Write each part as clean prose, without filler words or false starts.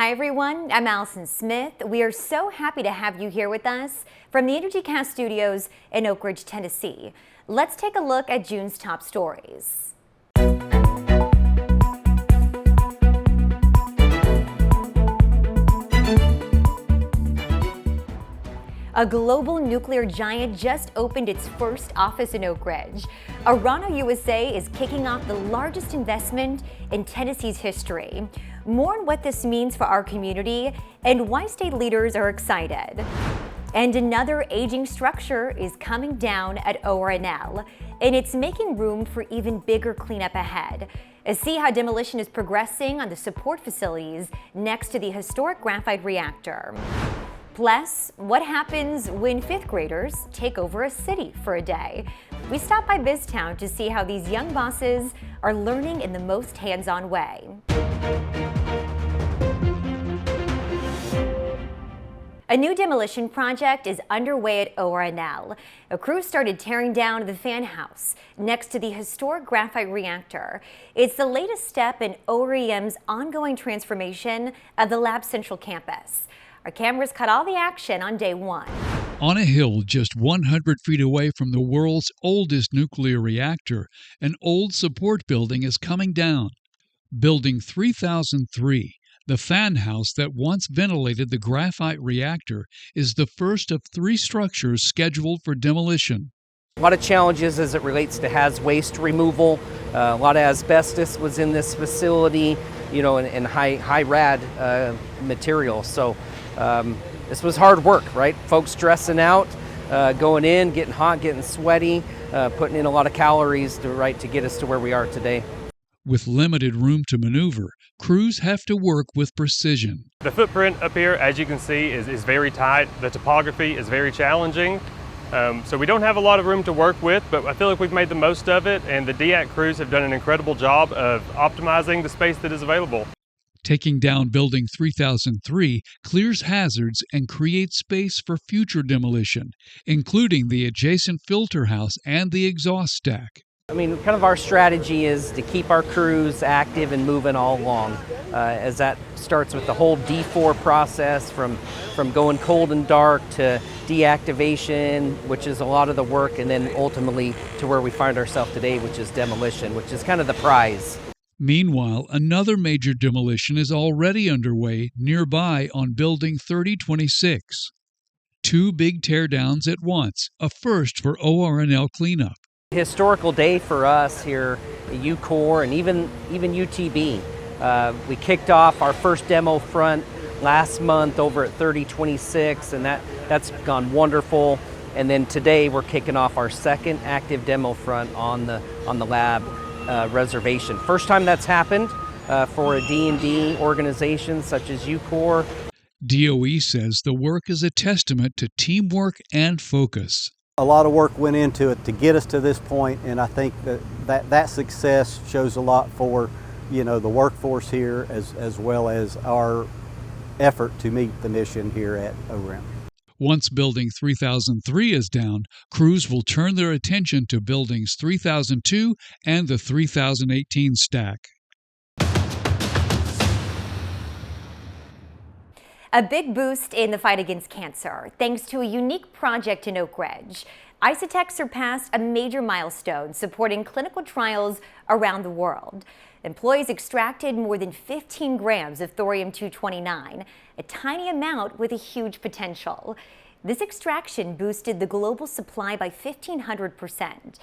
Hi everyone, I'm Allison Smith. We are so happy to have you here with us from the Energycast studios in Oak Ridge, Tennessee. Let's take a look at June's top stories. A global nuclear giant just opened its first office in Oak Ridge. Orano USA is kicking off the largest investment in Tennessee's history. More on what this means for our community and why state leaders are excited. And another aging structure is coming down at ORNL, and it's making room for even bigger cleanup ahead. See how demolition is progressing on the support facilities next to the historic Graphite Reactor. Plus, what happens when fifth graders take over a city for a day? We stopped by BizTown to see how these young bosses are learning in the most hands-on way. A new demolition project is underway at ORNL. A crew started tearing down the fan house next to the historic Graphite Reactor. It's the latest step in OREM's ongoing transformation of the Lab Central campus. Our cameras caught all the action on day one. On a hill just 100 feet away from the world's oldest nuclear reactor, an old support building is coming down. Building 3003, the fan house that once ventilated the Graphite Reactor, is the first of 3 structures scheduled for demolition. A lot of challenges as it relates to haz waste removal. A lot of asbestos was in this facility, and high rad material. So this was hard work, right? Folks dressing out, going in, getting hot, getting sweaty, putting in a lot of calories to get us to where we are today. With limited room to maneuver, crews have to work with precision. The footprint up here, as you can see, is very tight. The topography is very challenging. So we don't have a lot of room to work with, but I feel like we've made the most of it, and the DEAC crews have done an incredible job of optimizing the space that is available. Taking down Building 3003 clears hazards and creates space for future demolition, including the adjacent filter house and the exhaust stack. Kind of our strategy is to keep our crews active and moving all along, as that starts with the whole D4 process from going cold and dark to deactivation, which is a lot of the work, and then ultimately to where we find ourselves today, which is demolition, which is kind of the prize. Meanwhile, another major demolition is already underway nearby on Building 3026. 2 big teardowns at once, a first for ORNL cleanup. Historical day for us here at UCOR and even UTB. We kicked off our first demo front last month over at 3026, and that's gone wonderful. And then today we're kicking off our second active demo front on the lab reservation. First time that's happened for a D&D organization such as UCOR. DOE says the work is a testament to teamwork and focus. A lot of work went into it to get us to this point, and I think that success shows a lot for the workforce here as well as our effort to meet the mission here at OREM. Once Building 3003 is down, crews will turn their attention to Buildings 3002 and the 3018 stack. A big boost in the fight against cancer, thanks to a unique project in Oak Ridge. Isotek surpassed a major milestone supporting clinical trials around the world. Employees extracted more than 15 grams of thorium-229, a tiny amount with a huge potential. This extraction boosted the global supply by 1,500%.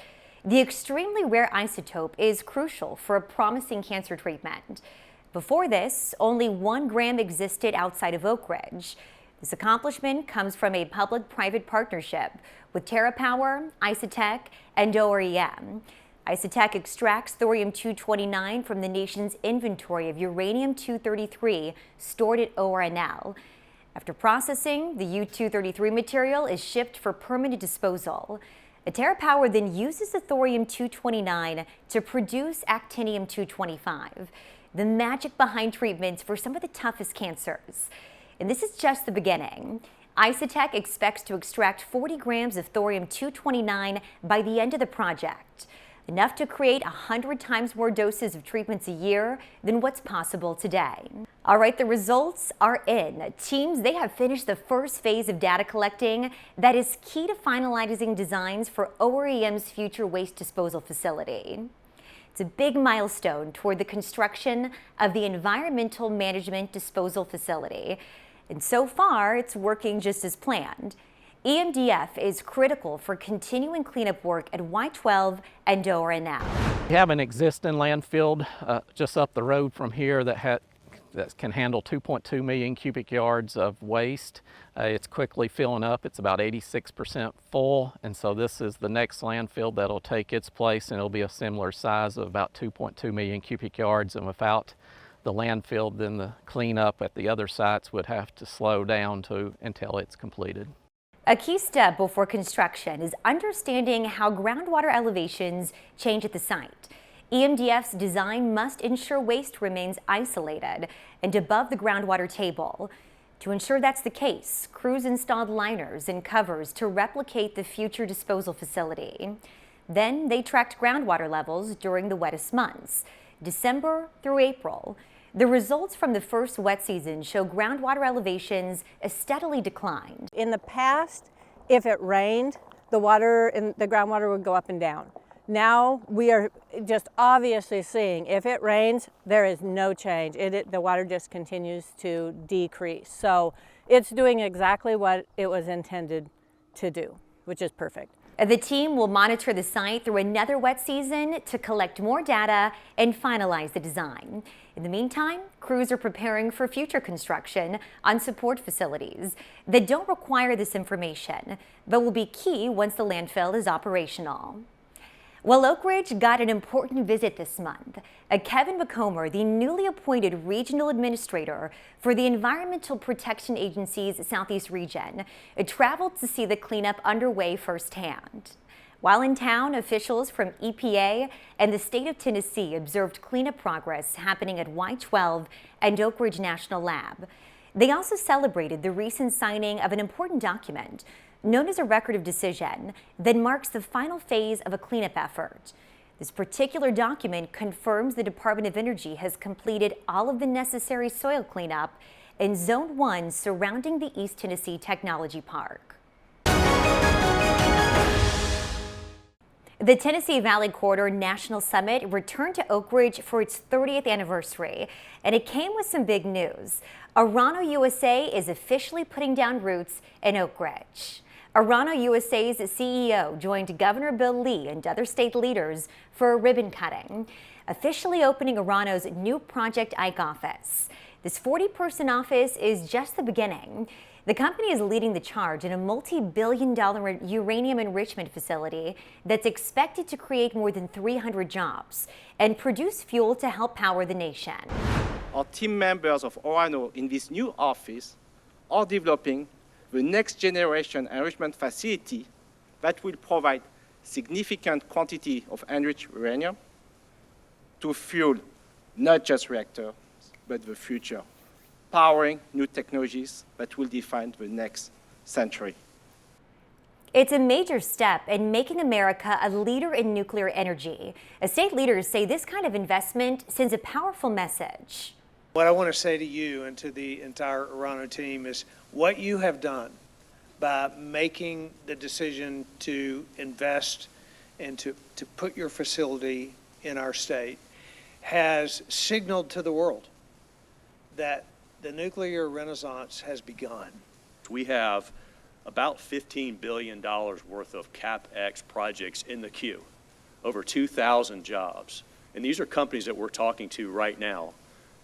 The extremely rare isotope is crucial for a promising cancer treatment. Before this, only 1 gram existed outside of Oak Ridge. This accomplishment comes from a public-private partnership with TerraPower, Isotek, and OREM. Isotek extracts thorium-229 from the nation's inventory of uranium-233 stored at ORNL. After processing, the U-233 material is shipped for permanent disposal. The TerraPower then uses the thorium-229 to produce actinium-225, the magic behind treatments for some of the toughest cancers. And this is just the beginning. Isotek expects to extract 40 grams of thorium-229 by the end of the project, enough to create 100 times more doses of treatments a year than what's possible today. All right, the results are in. Teams, they have finished the first phase of data collecting that is key to finalizing designs for OREM's future waste disposal facility. It's a big milestone toward the construction of the Environmental Management Disposal Facility. And so far, it's working just as planned. EMDF is critical for continuing cleanup work at Y12 and OREM. We have an existing landfill just up the road from here that can handle 2.2 million cubic yards of waste. It's quickly filling up. It's about 86% full, and so this is the next landfill that'll take its place, and it'll be a similar size of about 2.2 million cubic yards. And without the landfill, then the cleanup at the other sites would have to slow down until it's completed. A key step before construction is understanding how groundwater elevations change at the site. EMDF's design must ensure waste remains isolated and above the groundwater table. To ensure that's the case, crews installed liners and covers to replicate the future disposal facility. Then they tracked groundwater levels during the wettest months, December through April. The results from the first wet season show groundwater elevations steadily declined. In the past, if it rained, the groundwater would go up and down. Now we are just obviously seeing if it rains, there is no change. The water just continues to decrease. So it's doing exactly what it was intended to do, which is perfect. The team will monitor the site through another wet season to collect more data and finalize the design. In the meantime, crews are preparing for future construction on support facilities that don't require this information, but will be key once the landfill is operational. Well, Oak Ridge got an important visit this month. Kevin McComber, the newly appointed regional administrator for the Environmental Protection Agency's Southeast region, traveled to see the cleanup underway firsthand. While in town, officials from EPA and the state of Tennessee observed cleanup progress happening at Y12 and Oak Ridge National Lab. They also celebrated the recent signing of an important document known as a record of decision that marks the final phase of a cleanup effort. This particular document confirms the Department of Energy has completed all of the necessary soil cleanup in Zone 1 surrounding the East Tennessee Technology Park. The Tennessee Valley Corridor National Summit returned to Oak Ridge for its 30th anniversary, and it came with some big news. Orano USA is officially putting down roots in Oak Ridge. Orano USA's CEO joined Governor Bill Lee and other state leaders for a ribbon cutting, officially opening Orano's new Project Ike office. This 40-person office is just the beginning. The company is leading the charge in a multi-billion-dollar uranium enrichment facility that's expected to create more than 300 jobs and produce fuel to help power the nation. Our team members of Orano in this new office are developing the next generation enrichment facility that will provide significant quantity of enriched uranium to fuel not just reactors, but the future, powering new technologies that will define the next century. It's a major step in making America a leader in nuclear energy. State leaders say this kind of investment sends a powerful message. What I want to say to you and to the entire Orano team is what you have done by making the decision to invest and to put your facility in our state has signaled to the world that the nuclear renaissance has begun. We have about $15 billion worth of CapEx projects in the queue, over 2,000 jobs. And these are companies that we're talking to right now.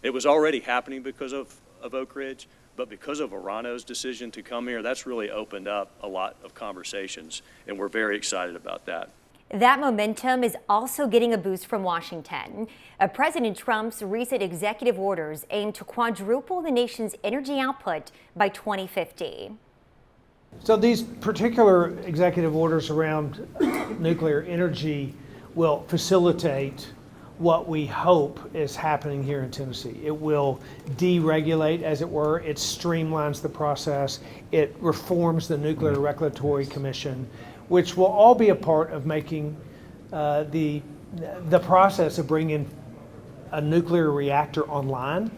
It was already happening because of Oak Ridge, but because of Orano's decision to come here, that's really opened up a lot of conversations, and we're very excited about that. That momentum is also getting a boost from Washington. President Trump's recent executive orders aim to quadruple the nation's energy output by 2050. So these particular executive orders around nuclear energy will facilitate what we hope is happening here in Tennessee. It will deregulate, as it were. It streamlines the process. It reforms the Nuclear Regulatory Commission, which will all be a part of making the process of bringing a nuclear reactor online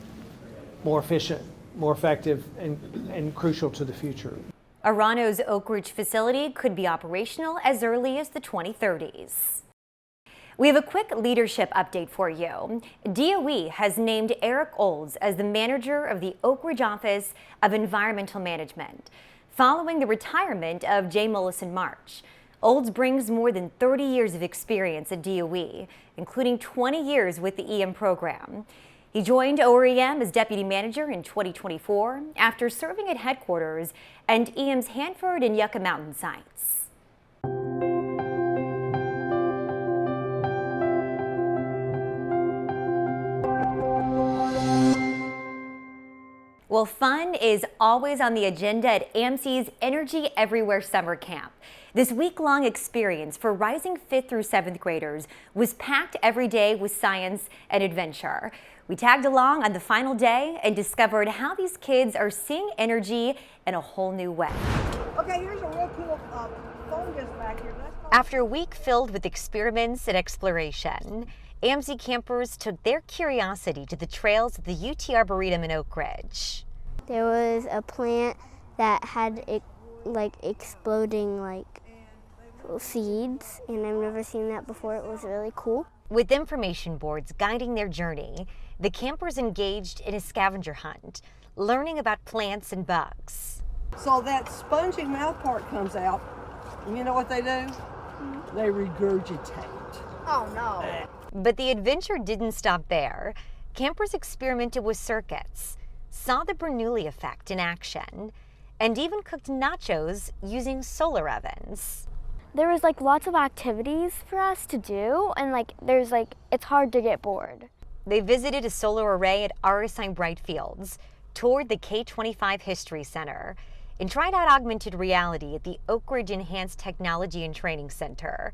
more efficient, more effective, and crucial to the future. Orano's Oak Ridge facility could be operational as early as the 2030s. We have a quick leadership update for you. DOE has named Eric Olds as the manager of the Oak Ridge Office of Environmental Management, following the retirement of Jay Mollison March. Olds brings more than 30 years of experience at DOE, including 20 years with the EM program. He joined OREM as deputy manager in 2024 after serving at headquarters and EM's Hanford and Yucca Mountain sites. Well, fun is always on the agenda at AMSE's Energy Everywhere Summer Camp. This week-long experience for rising 5th through 7th graders was packed every day with science and adventure. We tagged along on the final day and discovered how these kids are seeing energy in a whole new way. Okay, here's a real cool fungus back here. After a week filled with experiments and exploration, AMSE campers took their curiosity to the trails of the UT Arboretum in Oak Ridge. There was a plant that had exploding seeds, and I've never seen that before. It was really cool. With information boards guiding their journey, the campers engaged in a scavenger hunt, learning about plants and bugs. So that spongy mouth part comes out, and you know what they do? Mm-hmm. They regurgitate. Oh no. But the adventure didn't stop there. Campers experimented with circuits, saw the Bernoulli effect in action, and even cooked nachos using solar ovens. There was lots of activities for us to do, and it's hard to get bored. They visited a solar array at RSI Brightfields, toured the K-25 History Center, and tried out augmented reality at the Oak Ridge Enhanced Technology and Training Center.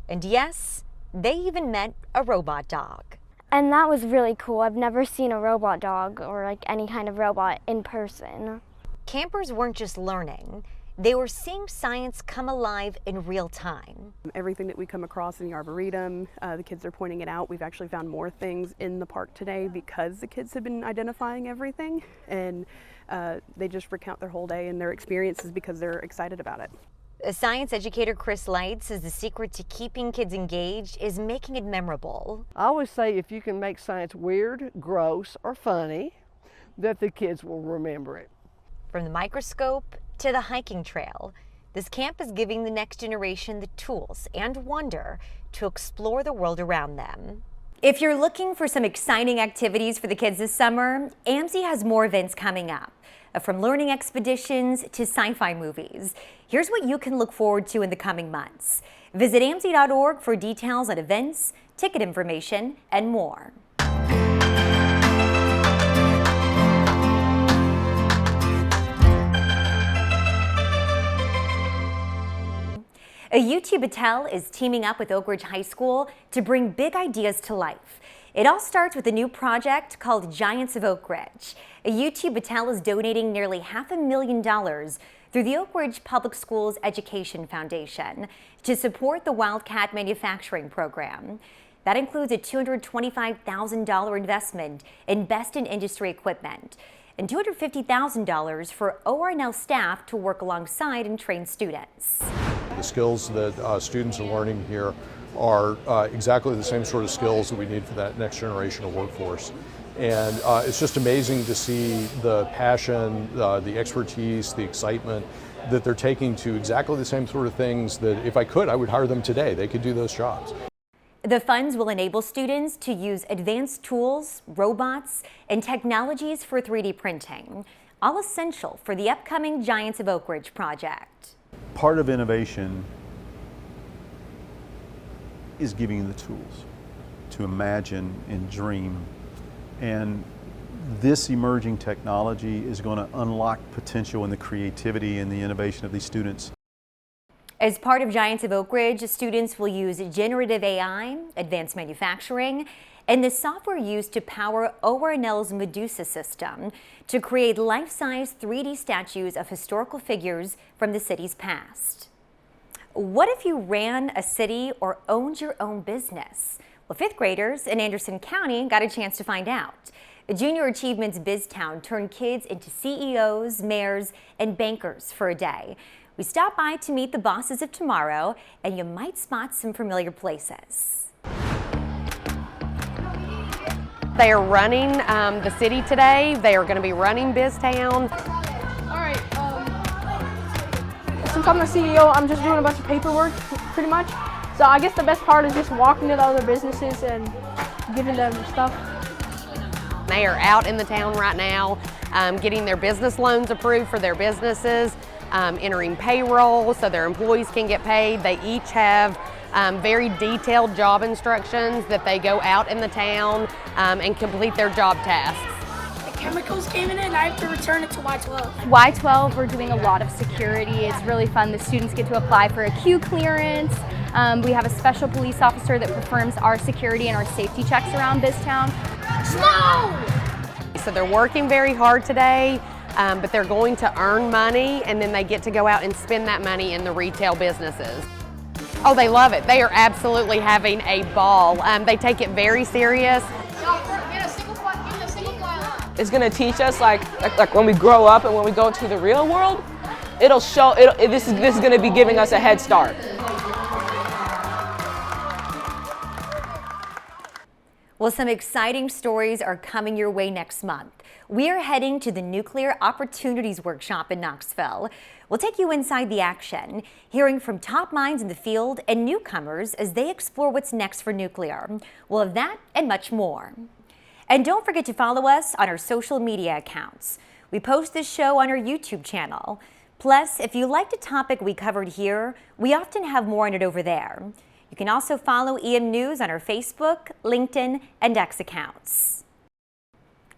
And yes, they even met a robot dog. And that was really cool. I've never seen a robot dog or any kind of robot in person. Campers weren't just learning, they were seeing science come alive in real time. Everything that we come across in the Arboretum, the kids are pointing it out. We've actually found more things in the park today because the kids have been identifying everything, and they just recount their whole day and their experiences because they're excited about it. Science educator Chris Light says the secret to keeping kids engaged is making it memorable. I always say if you can make science weird, gross, or funny, that the kids will remember it. From the microscope to the hiking trail, this camp is giving the next generation the tools and wonder to explore the world around them. If you're looking for some exciting activities for the kids this summer, AMSE has more events coming up. From learning expeditions to sci-fi movies. Here's what you can look forward to in the coming months. Visit AMSE.org for details on events, ticket information, and more. UT-Battelle is teaming up with Oak Ridge High School to bring big ideas to life. It all starts with a new project called Giants of Oak Ridge. UT-Battelle is donating nearly $500,000 through the Oak Ridge Public Schools Education Foundation to support the Wildcat manufacturing program. That includes a $225,000 investment in best-in-industry equipment and $250,000 for ORNL staff to work alongside and train students. The skills that students are learning here are exactly the same sort of skills that we need for that next generation of workforce. And it's just amazing to see the passion, the expertise, the excitement that they're taking to exactly the same sort of things that if I could, I would hire them today. They could do those jobs. The funds will enable students to use advanced tools, robots, and technologies for 3D printing, all essential for the upcoming Giants of Oak Ridge project. Part of innovation is giving you the tools to imagine and dream. And this emerging technology is going to unlock potential in the creativity and the innovation of these students. As part of Giants of Oak Ridge, students will use generative AI, advanced manufacturing, and the software used to power ORNL's Medusa system to create life-size 3D statues of historical figures from the city's past. What if you ran a city or owned your own business? Well, 5th graders in Anderson County got a chance to find out. Junior Achievement's BizTown turned kids into CEOs, mayors, and bankers for a day. We stopped by to meet the bosses of tomorrow, and you might spot some familiar places. They are running the city today. They are going to be running BizTown. All right. Since I'm the CEO, I'm just doing a bunch of paperwork, pretty much. So I guess the best part is just walking to the other businesses and giving them stuff. They are out in the town right now, getting their business loans approved for their businesses, entering payroll so their employees can get paid. They each have very detailed job instructions that they go out in the town and complete their job tasks. The chemicals came in and I have to return it to Y12. Y12, we're doing a lot of security. It's really fun. The students get to apply for a Q clearance. We have a special police officer that performs our security and our safety checks around BizTown. So they're working very hard today, but they're going to earn money, and then they get to go out and spend that money in the retail businesses. Oh, they love it. They are absolutely having a ball. They take it very serious. It's going to teach us, like when we grow up and when we go to the real world, it'll show. This is going to be giving us a head start. Well, some exciting stories are coming your way next month. We are heading to the Nuclear Opportunities Workshop in Knoxville. We'll take you inside the action, hearing from top minds in the field and newcomers as they explore what's next for nuclear. We'll have that and much more. And don't forget to follow us on our social media accounts. We post this show on our YouTube channel. Plus, if you liked a topic we covered here, we often have more on it over there. You can also follow EM News on our Facebook, LinkedIn, and X accounts.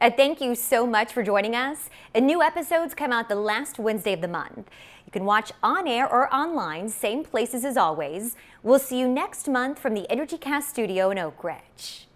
And thank you so much for joining us. And new episodes come out the last Wednesday of the month. You can watch on air or online, same places as always. We'll see you next month from the Energycast studio in Oak Ridge.